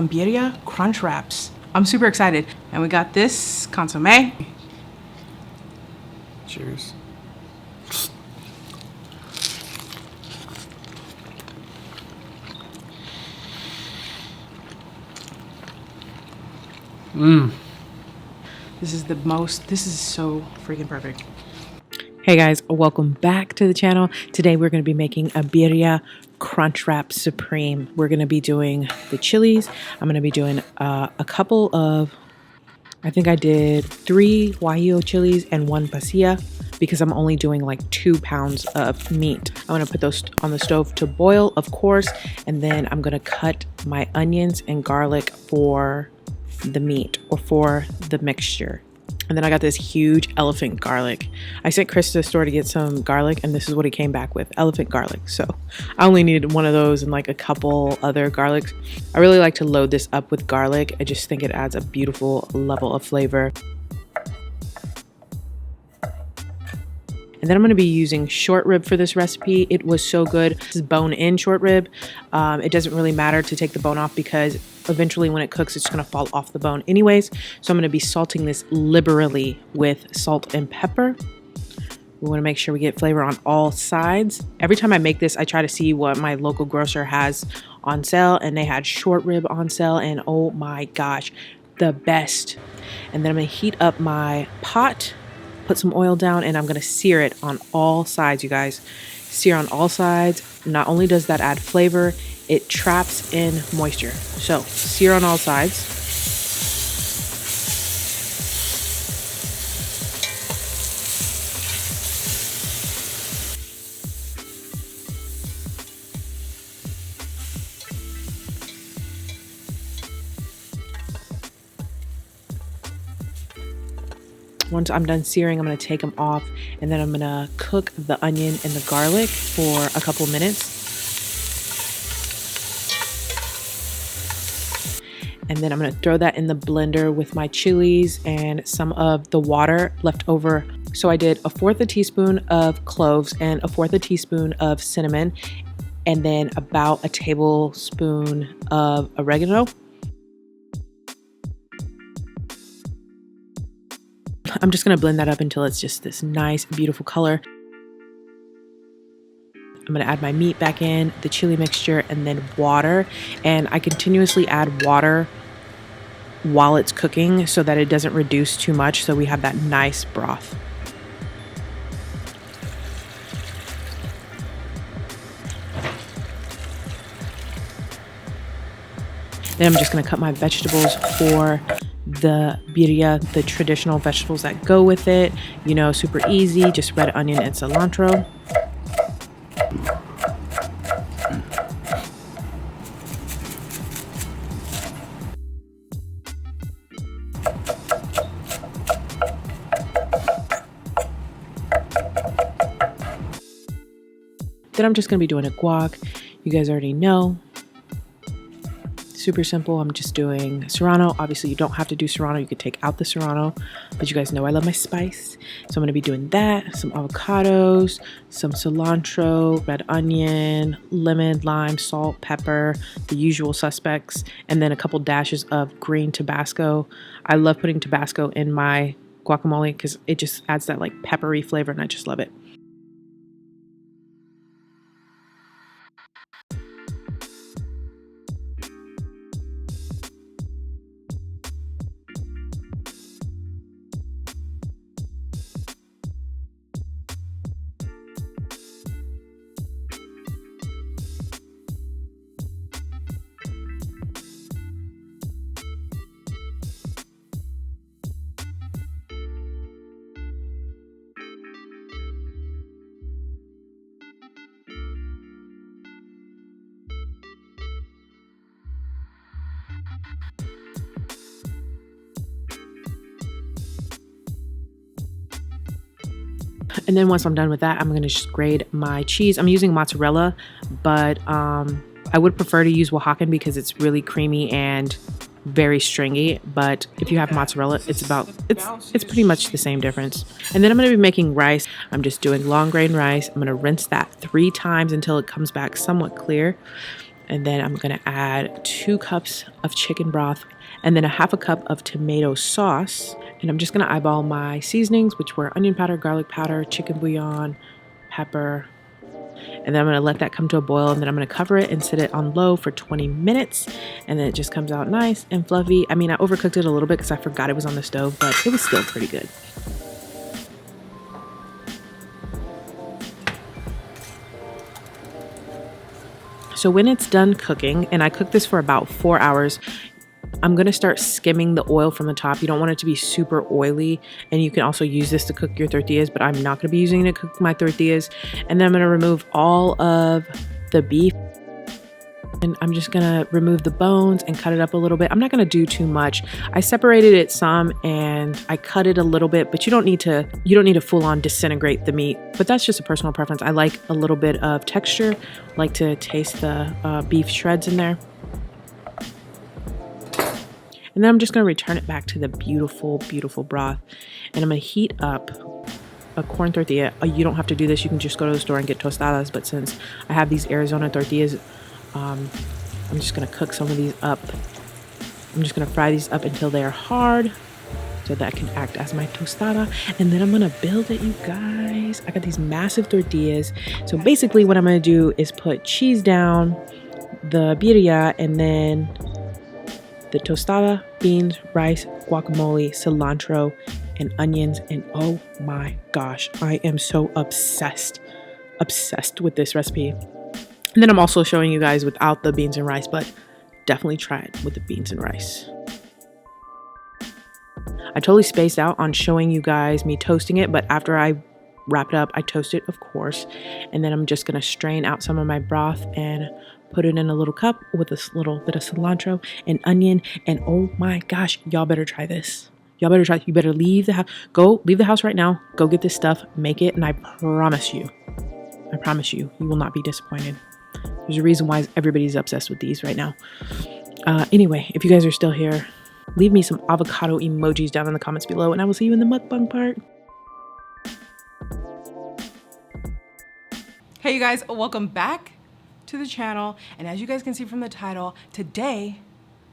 Birria Crunchwraps. I'm super excited. And we got this consomme. Cheers. This is so freaking perfect. Hey guys, welcome back to the channel. Today we're going to be making a Birria Crunchwrap Supreme. We're going to be doing the chilies. I'm going to be doing a couple of, I think I did 3 guallio chilies and 1 pasilla because I'm only doing like 2 pounds of meat. I'm going to put those on the stove to boil, of course, and then I'm going to cut my onions and garlic for the meat or for the mixture. And then I got this huge elephant garlic. I sent Chris to the store to get some garlic, and this is what he came back with, elephant garlic. So I only needed one of those and like a couple other garlics. I really like to load this up with garlic. I just think it adds a beautiful level of flavor. And then I'm going to be using short rib for this recipe. It was so good. This is bone-in short rib. It doesn't really matter to take the bone off because eventually when it cooks, it's going to fall off the bone anyways. So I'm going to be salting this liberally with salt and pepper. We want to make sure we get flavor on all sides. Every time I make this, I try to see what my local grocer has on sale, and they had short rib on sale, and oh my gosh, the best. And then I'm going to heat up my pot, put some oil down, and I'm going to sear it on all sides, you guys. Sear on all sides. Not only does that add flavor, it traps in moisture. So sear on all sides. Once I'm done searing, I'm going to take them off, and then I'm going to cook the onion and the garlic for a couple minutes. And then I'm going to throw that in the blender with my chilies and some of the water left over. So I did 1/4 teaspoon of cloves and 1/4 teaspoon of cinnamon, and then about a tablespoon of oregano. I'm just going to blend that up until it's just this nice, beautiful color. I'm going to add my meat back in, the chili mixture, and then water. And I continuously add water while it's cooking so that it doesn't reduce too much, so we have that nice broth. Then I'm just going to cut my vegetables for the birria, the traditional vegetables that go with it. You know, super easy, just red onion and cilantro. Then I'm just going to be doing a guac. You guys already know. Super simple. I'm just doing serrano. Obviously, you don't have to do serrano. You could take out the serrano, but you guys know I love my spice. So I'm going to be doing that. Some avocados, some cilantro, red onion, lemon, lime, salt, pepper, the usual suspects, and then a couple dashes of green Tabasco. I love putting Tabasco in my guacamole because it just adds that like peppery flavor, and I just love it. And then once I'm done with that, I'm going to just grate my cheese. I'm using mozzarella, but I would prefer to use Oaxacan because it's really creamy and very stringy. But if you have mozzarella, it's pretty much the same difference. And then I'm going to be making rice. I'm just doing long grain rice. I'm going to rinse that 3 times until it comes back somewhat clear. And then I'm gonna add 2 cups of chicken broth and then a half a cup of tomato sauce. And I'm just gonna eyeball my seasonings, which were onion powder, garlic powder, chicken bouillon, pepper. And then I'm gonna let that come to a boil, and then I'm gonna cover it and set it on low for 20 minutes. And then it just comes out nice and fluffy. I mean, I overcooked it a little bit because I forgot it was on the stove, but it was still pretty good. So when it's done cooking, and I cooked this for about 4 hours, I'm gonna start skimming the oil from the top. You don't want it to be super oily, and you can also use this to cook your tortillas, but I'm not gonna be using it to cook my tortillas. And then I'm gonna remove all of the beef, and I'm just gonna remove the bones and cut it up a little bit. I'm not gonna do too much. I separated it some and I cut it a little bit, but you don't need to full on disintegrate the meat, but that's just a personal preference. I like a little bit of texture, like to taste the beef shreds in there. And then I'm just gonna return it back to the beautiful, beautiful broth. And I'm gonna heat up a corn tortilla. You don't have to do this. You can just go to the store and get tostadas. But since I have these Arizona tortillas, I'm just gonna cook some of these up. I'm just gonna fry these up until they are hard, so that can act as my tostada. And then I'm gonna build it, you guys. I got these massive tortillas. So basically what I'm gonna do is put cheese down, the birria, and then the tostada, beans, rice, guacamole, cilantro, and onions. And oh my gosh, I am so obsessed with this recipe. And then I'm also showing you guys without the beans and rice, but definitely try it with the beans and rice. I totally spaced out on showing you guys me toasting it, but after I wrap it up, I toast it, of course. And then I'm just gonna strain out some of my broth and put it in a little cup with a little bit of cilantro and onion. And oh my gosh, y'all better try this. Y'all better try. You better leave the house. Leave the house right now. Go get this stuff, make it, and I promise you, you will not be disappointed. There's a reason why everybody's obsessed with these right now. Anyway, if you guys are still here, leave me some avocado emojis down in the comments below, and I will see you in the mukbang part. Hey you guys, welcome back to the channel. And as you guys can see from the title, today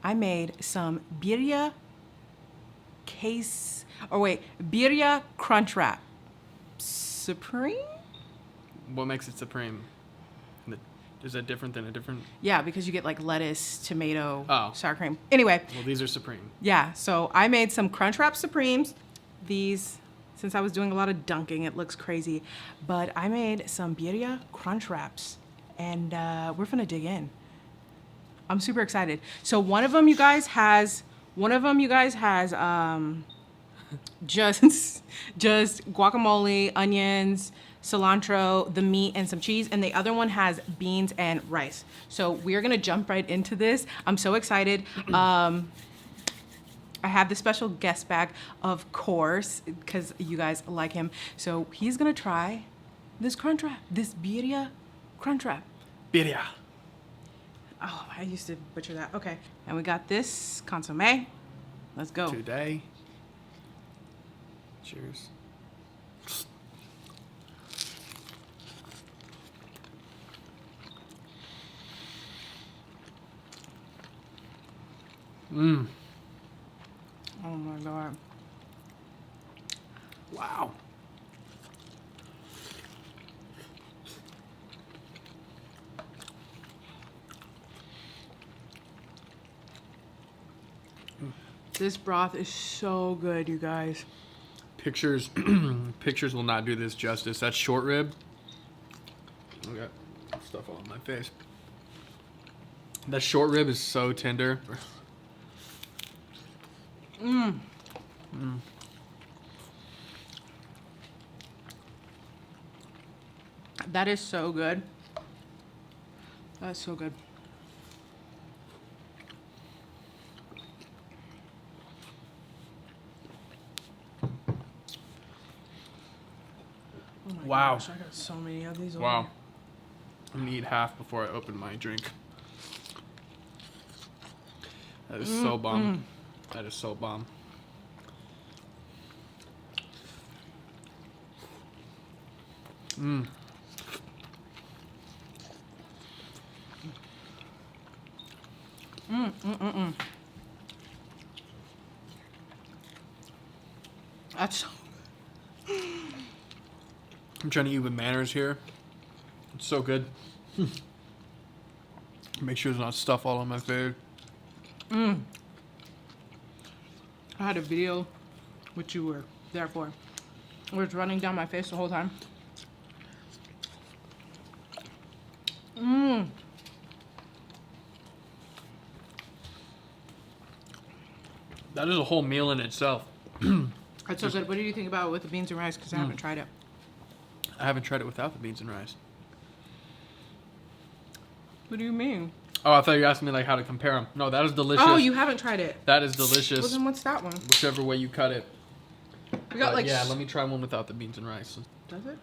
I made some birria birria Crunchwrap Supreme? What makes it supreme? Is that different than a different? Yeah, because you get like lettuce, tomato, Oh. sour cream. Anyway. Well, these are supreme. Yeah, so I made some Crunchwrap Supremes. These, since I was doing a lot of dunking, it looks crazy. But I made some birria Crunchwraps, and we're gonna dig in. I'm super excited. So one of them, you guys, has just guacamole, onions, cilantro, the meat, and some cheese, and the other one has beans and rice. So we're gonna jump right into this. I'm so excited. I have the special guest back, of course, because you guys like him. So he's gonna try this Crunchwrap, this birria Crunchwrap. Birria. Oh, I used to butcher that. Okay, and we got this consomme. Let's go. Today. Cheers. Mmm. Oh my God. Wow. This broth is so good, you guys. Pictures will not do this justice. That's short rib. I got stuff all on my face. That short rib is so tender. Mmm. Mm. That is so good. That's so good. Oh my Wow. gosh, I got so many of these. Wow. Over I'm gonna eat half before I open my drink. That is so bomb. That is so bomb. Mmm. That's so I'm trying to eat with manners here. It's so good. Make sure there's not stuff all on my food. I had a video, which you were there for. It was running down my face the whole time. That is a whole meal in itself. That's so good. What do you think about it with the beans and rice? Because I haven't tried it. I haven't tried it without the beans and rice. What do you mean? Oh, I thought you were asking me like how to compare them. No, that is delicious. Oh, you haven't tried it. That is delicious. Well, then what's that one? Whichever way you cut it. We got But like. yeah, let me try one without the beans and rice. Does it?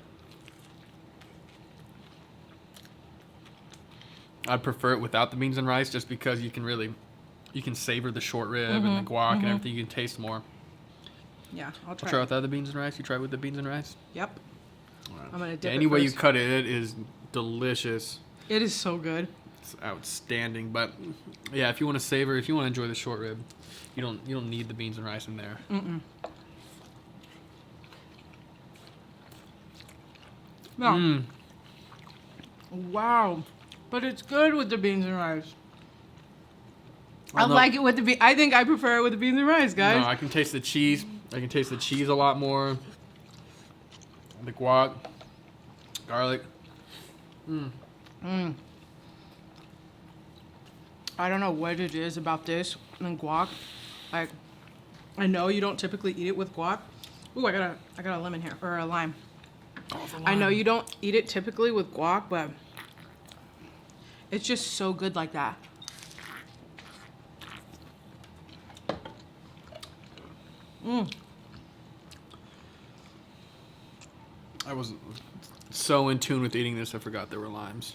I'd prefer it without the beans and rice just because you can savor the short rib and the guac and everything. You can taste more. Yeah, I'll try. Try without the beans and rice. You try with the beans and rice. Yep. Alright. I'm gonna dip Yeah, it any way you first. cut it, it is delicious. It is so good. It's outstanding. But yeah, if you want to savor, if you want to enjoy the short rib, you don't need the beans and rice in there. No. Wow. But it's good with the beans and rice. I Although- like it with the beans. I think I prefer it with the beans and rice, guys. No, I can taste the cheese. I can taste the cheese a lot more. The guac, garlic. I don't know what it is about this and guac. Like, I know you don't typically eat it with guac. Ooh, I got a lemon here, or a lime. I know you don't eat it typically with guac, but it's just so good like that. I was so in tune with eating this, I forgot there were limes.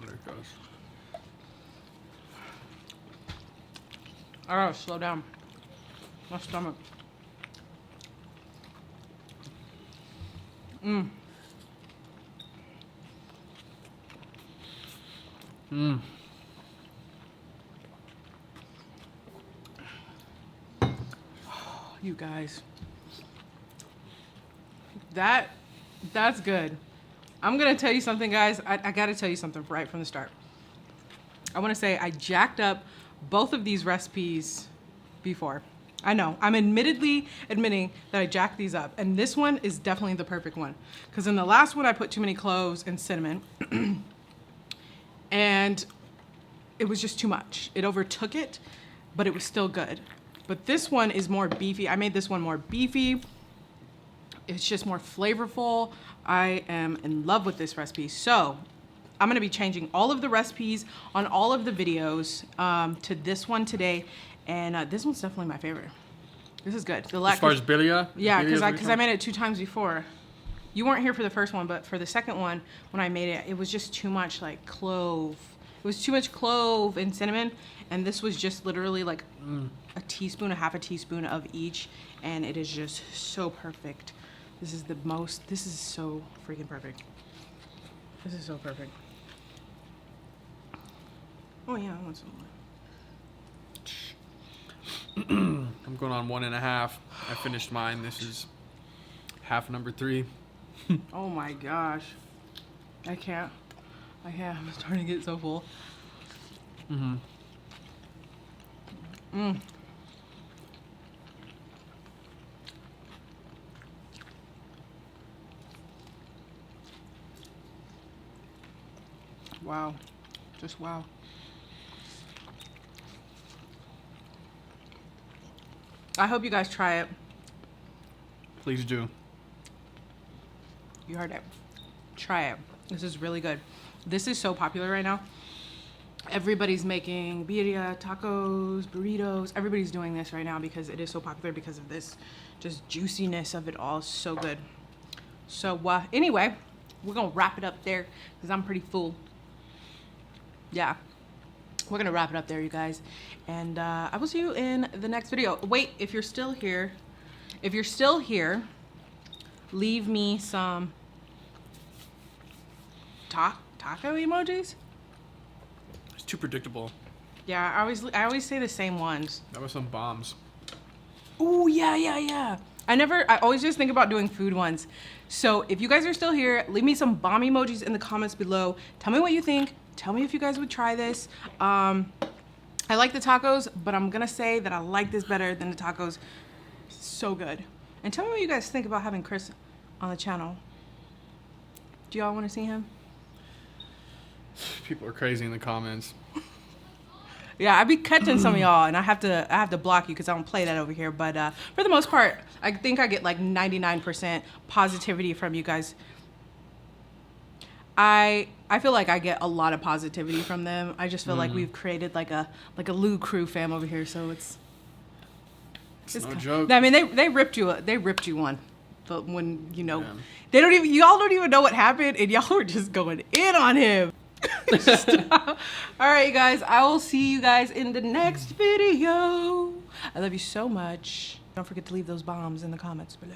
There it goes. I gotta slow down. My stomach. You guys. That's good. I'm gonna tell you something, guys. I gotta tell you something right from the start. I wanna say I jacked up both of these recipes before. I know, I'm admitting that I jacked these up, and this one is definitely the perfect one. Because in the last one, I put too many cloves and cinnamon, and it was just too much. It overtook it, but it was still good. But this one is more beefy. I made this one more beefy. It's just more flavorful. I am in love with this recipe. So I'm gonna be changing all of the recipes on all of the videos to this one today. And this one's definitely my favorite. This is good. As far as birria? Yeah, Birria is what because you're I made it 2 times before. You weren't here for the first one, but for the second one, when I made it, it was just too much like clove. It was too much clove and cinnamon, and this was just literally like a teaspoon, a half a teaspoon of each, and it is just so perfect. This is so freaking perfect. This is so perfect. Oh yeah, I want some more. I'm going on 1.5. I finished mine. This is half number 3. Oh my gosh. I can't. I'm starting to get so full. Wow. Just wow. I hope you guys try it. Please do. You heard it. Try it. This is really good. This is so popular right now. Everybody's making birria, tacos, burritos. Everybody's doing this right now because it is so popular because of this just juiciness of it all. So good. So anyway, we're going to wrap it up there because I'm pretty full. Yeah. We're going to wrap it up there, you guys. And I will see you in the next video. Wait, if you're still here, leave me some taco emojis. It's too predictable. Yeah, I always say the same ones. That was some bombs. Ooh, yeah. I always just think about doing food ones. So if you guys are still here, leave me some bomb emojis in the comments below. Tell me what you think. Tell me if you guys would try this. I like the tacos, but I'm gonna say that I like this better than the tacos. So good. And tell me what you guys think about having Chris on the channel. Do y'all want to see him? People are crazy in the comments. Yeah, I be catching some of y'all, and I have to block you because I don't play that over here. But for the most part, I think I get like 99% positivity from you guys. I feel like I get a lot of positivity from them. I just feel like we've created like a Lou Crew fam over here, so it's no joke. I mean, they ripped you one, but when y'all don't even know what happened, and y'all were just going in on him. All right, you guys, I will see you guys in the next video. I love you so much. Don't forget to leave those bombs in the comments below.